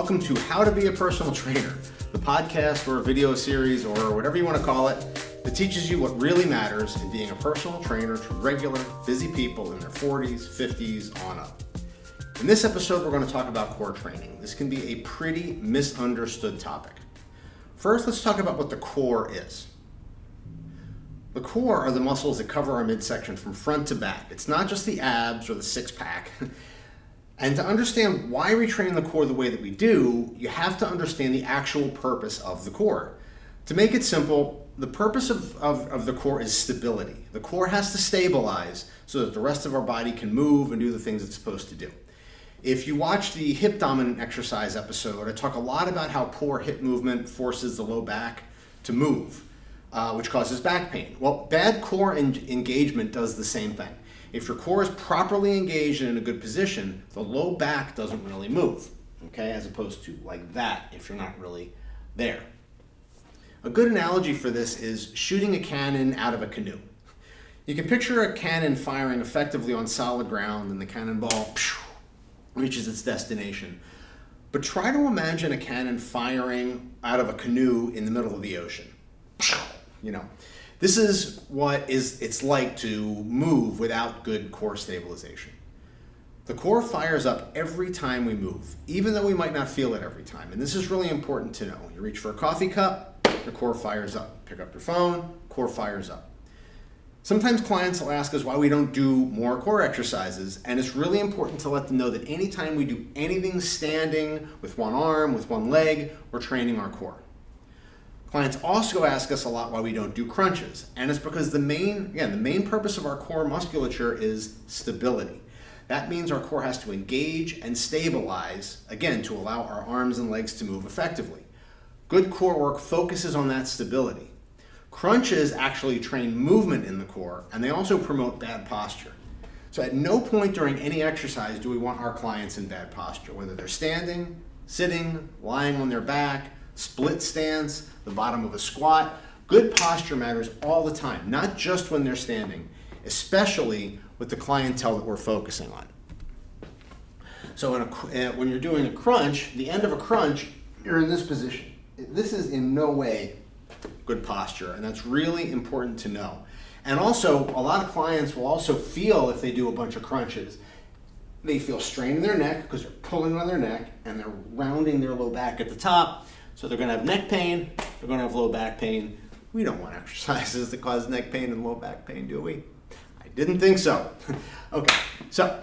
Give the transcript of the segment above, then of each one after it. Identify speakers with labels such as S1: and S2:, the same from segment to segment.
S1: Welcome to How to Be a Personal Trainer, the podcast or video series or whatever you want to call it that teaches you what really matters in being a personal trainer to regular, busy people in their 40s, 50s, on up. In this episode, we're going to talk about core training. This can be a pretty misunderstood topic. First, let's talk about what the core is. The core are the muscles that cover our midsection from front to back. It's not just the abs or the six-pack. And to understand why we train the core the way that we do, you have to understand the actual purpose of the core. To make it simple, the purpose of the core is stability. The core has to stabilize so that the rest of our body can move and do the things it's supposed to do. If you watch the hip dominant exercise episode, I talk a lot about how poor hip movement forces the low back to move, which causes back pain. Well, bad core engagement does the same thing. If your core is properly engaged and in a good position, the low back doesn't really move, okay, as opposed to like that if you're not really there. A good analogy for this is shooting a cannon out of a canoe. You can picture a cannon firing effectively on solid ground and the cannonball reaches its destination. But try to imagine a cannon firing out of a canoe in the middle of the ocean. This is what it's like to move without good core stabilization. The core fires up every time we move, even though we might not feel it every time. And this is really important to know. You reach for a coffee cup, the core fires up. Pick up your phone, core fires up. Sometimes clients will ask us why we don't do more core exercises, and it's really important to let them know that anytime we do anything standing with one arm, with one leg, we're training our core. Clients also ask us a lot why we don't do crunches, and it's because the main purpose of our core musculature is stability. That means our core has to engage and stabilize, again, to allow our arms and legs to move effectively. Good core work focuses on that stability. Crunches actually train movement in the core, and they also promote bad posture. So at no point during any exercise do we want our clients in bad posture, whether they're standing, sitting, lying on their back, split stance, the bottom of a squat. Good posture matters all the time, not just when they're standing, especially with the clientele that we're focusing on. So when you're doing a crunch, the end of a crunch, you're in this position. This is in no way good posture, and that's really important to know. And also, a lot of clients will also feel, if they do a bunch of crunches, they feel strain in their neck because they're pulling on their neck and they're rounding their low back at the top. So they're going to have neck pain, they're going to have low back pain. We don't want exercises that cause neck pain and low back pain, do we? I didn't think so. Okay, so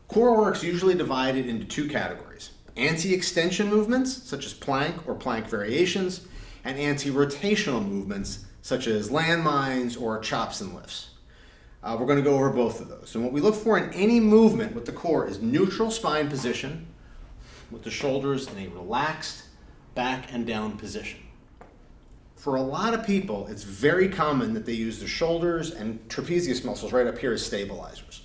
S1: core work's usually divided into two categories. Anti-extension movements, such as plank or plank variations, and anti-rotational movements, such as landmines or chops and lifts. We're going to go over both of those. And what we look for in any movement with the core is neutral spine position, with the shoulders in a relaxed back and down position. For a lot of people, it's very common that they use the shoulders and trapezius muscles right up here as stabilizers.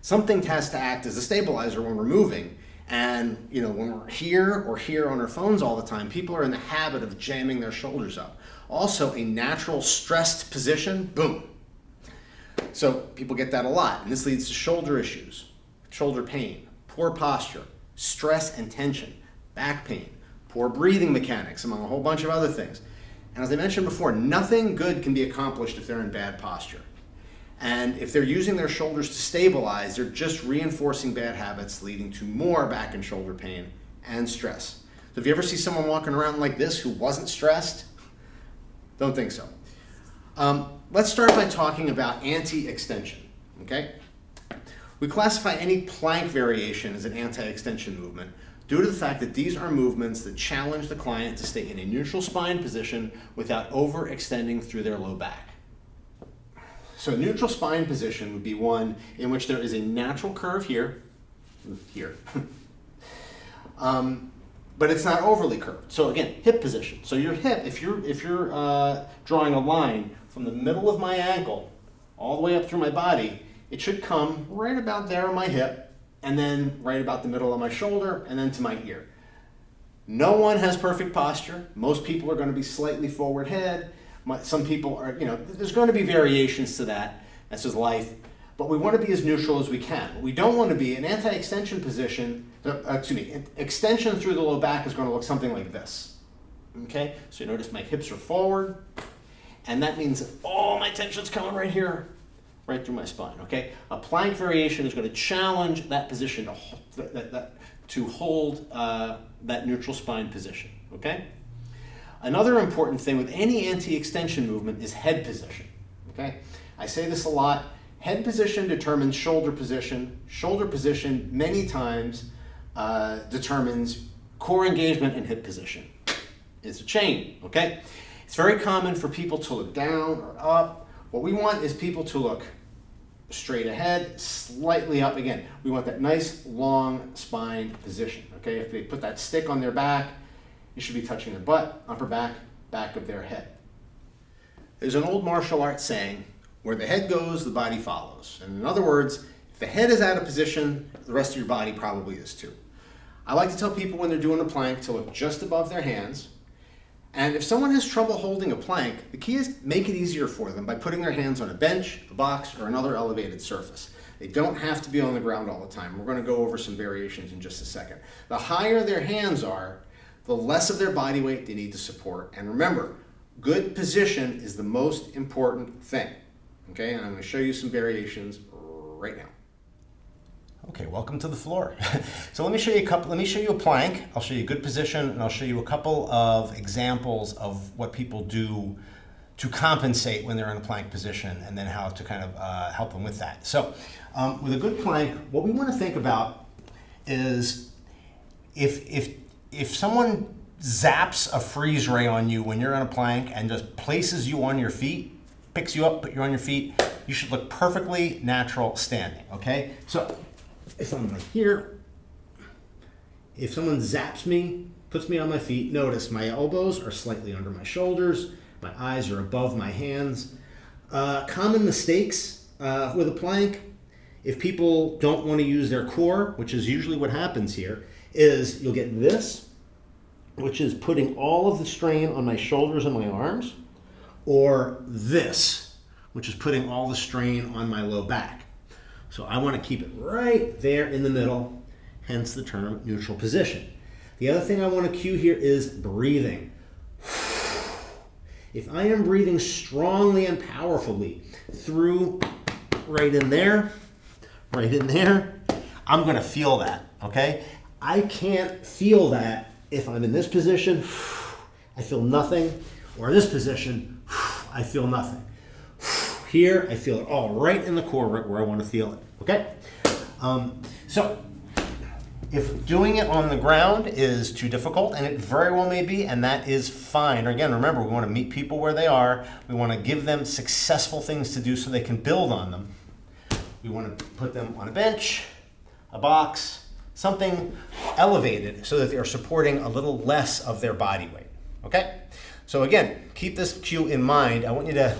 S1: Something has to act as a stabilizer when we're moving, and when we're here or here on our phones all the time, people are in the habit of jamming their shoulders up. Also, a natural stressed position, boom. So people get that a lot, and this leads to shoulder issues, shoulder pain, poor posture, stress and tension, back pain, poor breathing mechanics, among a whole bunch of other things. And as I mentioned before, nothing good can be accomplished if they're in bad posture. And if they're using their shoulders to stabilize, they're just reinforcing bad habits, leading to more back and shoulder pain and stress. So if you ever see someone walking around like this who wasn't stressed, don't think so. Let's start by talking about anti-extension, okay? We classify any plank variation as an anti-extension movement due to the fact that these are movements that challenge the client to stay in a neutral spine position without overextending through their low back. So a neutral spine position would be one in which there is a natural curve here, but it's not overly curved. So again, hip position. So your hip, if you're drawing a line from the middle of my ankle all the way up through my body, it should come right about there on my hip, and then right about the middle of my shoulder, and then to my ear. No one has perfect posture. Most people are going to be slightly forward head. Some people are, there's going to be variations to that. That's just life. but we want to be as neutral as we can. What we don't want to be an anti-extension position, extension through the low back is going to look something like this. Okay, so you notice my hips are forward, and that means that all my tension's coming right here, right through my spine. Okay, a plank variation is going to challenge that position to hold that neutral spine position. Okay. Another important thing with any anti-extension movement is head position. Okay, I say this a lot. Head position determines shoulder position. Shoulder position many times determines core engagement and hip position. It's a chain, okay? It's very common for people to look down or up. What we want is people to look straight ahead, slightly up. Again, we want that nice long spine position, okay? If they put that stick on their back, you should be touching their butt, upper back, back of their head. There's an old martial arts saying, where the head goes, the body follows. And in other words, if the head is out of position, the rest of your body probably is too. I like to tell people when they're doing a plank to look just above their hands. And if someone has trouble holding a plank, the key is make it easier for them by putting their hands on a bench, a box, or another elevated surface. They don't have to be on the ground all the time. We're going to go over some variations in just a second. The higher their hands are, the less of their body weight they need to support. And remember, good position is the most important thing. Okay, and I'm going to show you some variations right now. Okay, welcome to the floor. So let me show you a plank. I'll show you a good position, and I'll show you a couple of examples of what people do to compensate when they're in a plank position, and then how to kind of help them with that. So with a good plank, what we want to think about is if someone zaps a freeze ray on you when you're on a plank and just places you on your feet, picks you up, put you on your feet, you should look perfectly natural standing, okay? So if I'm right here, if someone zaps me, puts me on my feet, notice my elbows are slightly under my shoulders, my eyes are above my hands. Common mistakes with a plank, if people don't want to use their core, which is usually what happens here, is you'll get this, which is putting all of the strain on my shoulders and my arms, or this, which is putting all the strain on my low back. So I want to keep it right there in the middle, hence the term neutral position. The other thing I want to cue here is breathing. If I am breathing strongly and powerfully through right in there, I'm going to feel that, okay? I can't feel that if I'm in this position, I feel nothing, or this position, I feel nothing. Here, I feel it all right in the core, right where I want to feel it, okay? So, if doing it on the ground is too difficult, and it very well may be, and that is fine. Again, remember, we want to meet people where they are. We want to give them successful things to do so they can build on them. We want to put them on a bench, a box, something elevated so that they are supporting a little less of their body weight, okay? So again, keep this cue in mind. I want you to,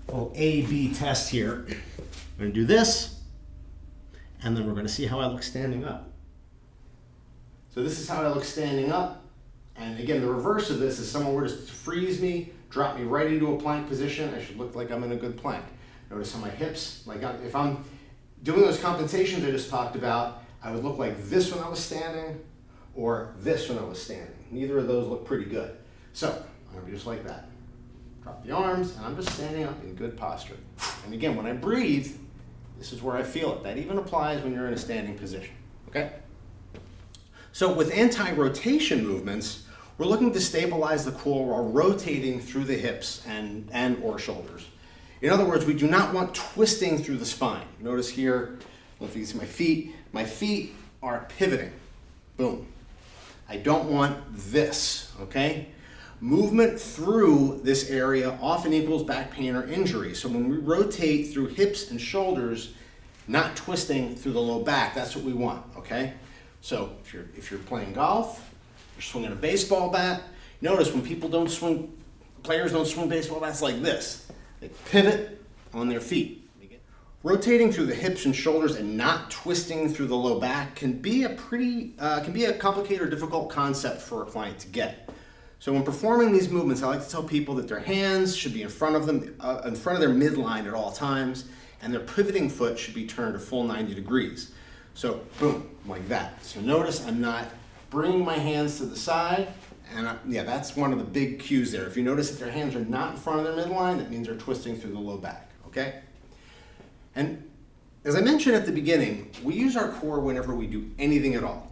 S1: a little A-B test here. We're going to do this, and then we're going to see how I look standing up. So this is how I look standing up. And again, the reverse of this is someone were to freeze me, drop me right into a plank position. I should look like I'm in a good plank. Notice how my hips, like if I'm doing those compensations I just talked about, I would look like this when I was standing, or this when I was standing. Neither of those look pretty good. So I'm going to be just like that. Drop the arms, and I'm just standing up in good posture. And again, when I breathe, this is where I feel it. That even applies when you're in a standing position, okay? So with anti-rotation movements, we're looking to stabilize the core while rotating through the hips and or shoulders. In other words, we do not want twisting through the spine. Notice here, I don't know if you can see my feet. My feet are pivoting. Boom. I don't want this, okay? Movement through this area often equals back pain or injury. So when we rotate through hips and shoulders, not twisting through the low back, that's what we want, okay? So if you're playing golf, you're swinging a baseball bat, notice when people don't swing, players don't swing baseball bats like this. They pivot on their feet. Rotating through the hips and shoulders and not twisting through the low back can be a complicated or difficult concept for a client to get. So when performing these movements, I like to tell people that their hands should be in front of them, in front of their midline at all times, and their pivoting foot should be turned a full 90 degrees. So boom, like that. So notice I'm not bringing my hands to the side, and yeah, that's one of the big cues there. If you notice that their hands are not in front of their midline, that means they're twisting through the low back, okay? And as I mentioned at the beginning, we use our core whenever we do anything at all.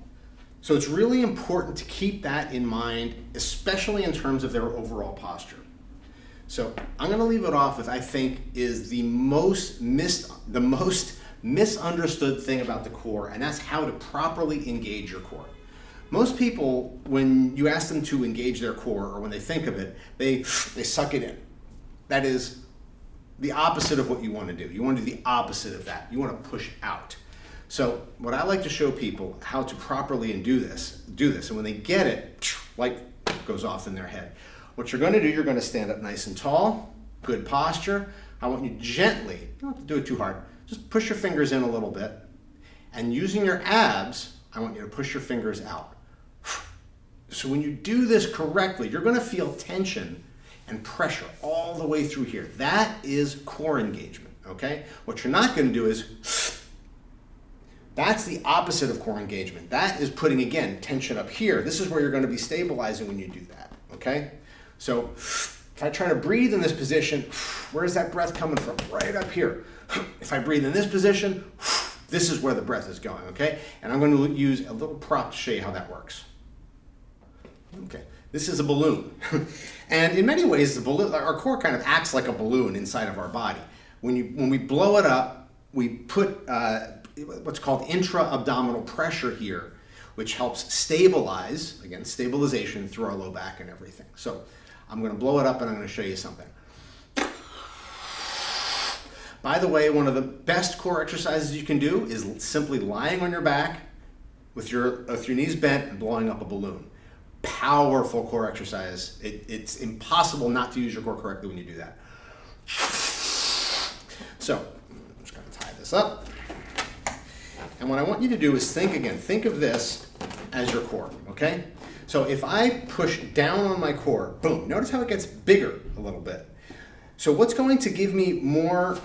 S1: So it's really important to keep that in mind, especially in terms of their overall posture. So I'm going to leave it off with, I think, is the most misunderstood thing about the core, and that's how to properly engage your core. Most people, when you ask them to engage their core, or when they think of it, they suck it in. That is the opposite of what you want to do. You want to do the opposite of that. You want to push out. So what I like to show people how to properly do this, and when they get it, light goes off in their head. What you're going to do, you're going to stand up nice and tall, good posture. I want you gently, you don't have to do it too hard, just push your fingers in a little bit, and using your abs, I want you to push your fingers out. So when you do this correctly, you're going to feel tension and pressure all the way through here. That is core engagement, okay? What you're not going to do is, that's the opposite of core engagement. That is putting, again, tension up here. This is where you're going to be stabilizing when you do that, okay? So if I try to breathe in this position, where's that breath coming from? Right up here. If I breathe in this position, this is where the breath is going, okay? And I'm going to use a little prop to show you how that works. Okay, this is a balloon. And in many ways, the balloon, our core kind of acts like a balloon inside of our body. When we blow it up, we put what's called intra-abdominal pressure here, which helps stabilize, again, stabilization through our low back and everything. So I'm going to blow it up and I'm going to show you something. By the way, one of the best core exercises you can do is simply lying on your back with your knees bent and blowing up a balloon. Powerful core exercise. It's impossible not to use your core correctly when you do that. So I'm just going to tie this up. And what I want you to do is think of this as your core, okay? So if I push down on my core, boom, notice how it gets bigger a little bit. So what's going to give me more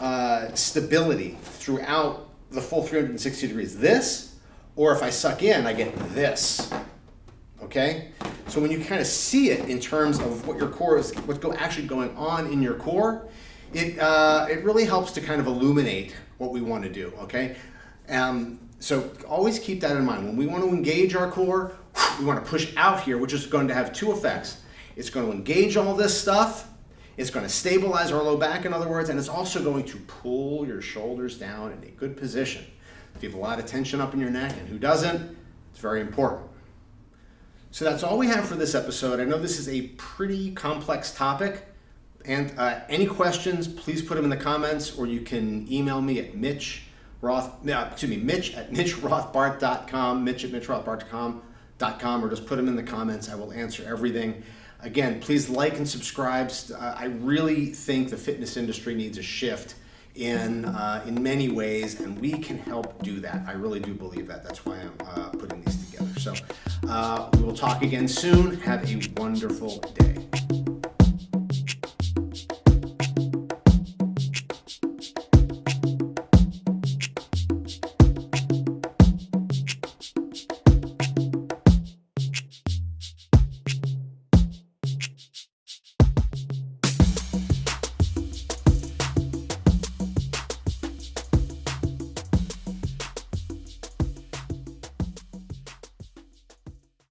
S1: stability throughout the full 360 degrees? This, or if I suck in, I get this, okay? So when you kind of see it in terms of what your core is, what's actually going on in your core, it really helps to kind of illuminate what we want to do, okay? So always keep that in mind. When we want to engage our core, we want to push out here, which is going to have two effects. It's going to engage all this stuff. It's going to stabilize our low back, in other words, and it's also going to pull your shoulders down in a good position. If you have a lot of tension up in your neck, and who doesn't, it's very important. So that's all we have for this episode. I know this is a pretty complex topic, and any questions, please put them in the comments, or you can email me at Mitch at mitchrothbart.com, Mitch at mitchrothbart.com, or just put them in the comments. I will answer everything. Again, please like and subscribe. I really think the fitness industry needs a shift in many ways, and we can help do that. I really do believe that. That's why I'm putting these together. So we will talk again soon. Have a wonderful day.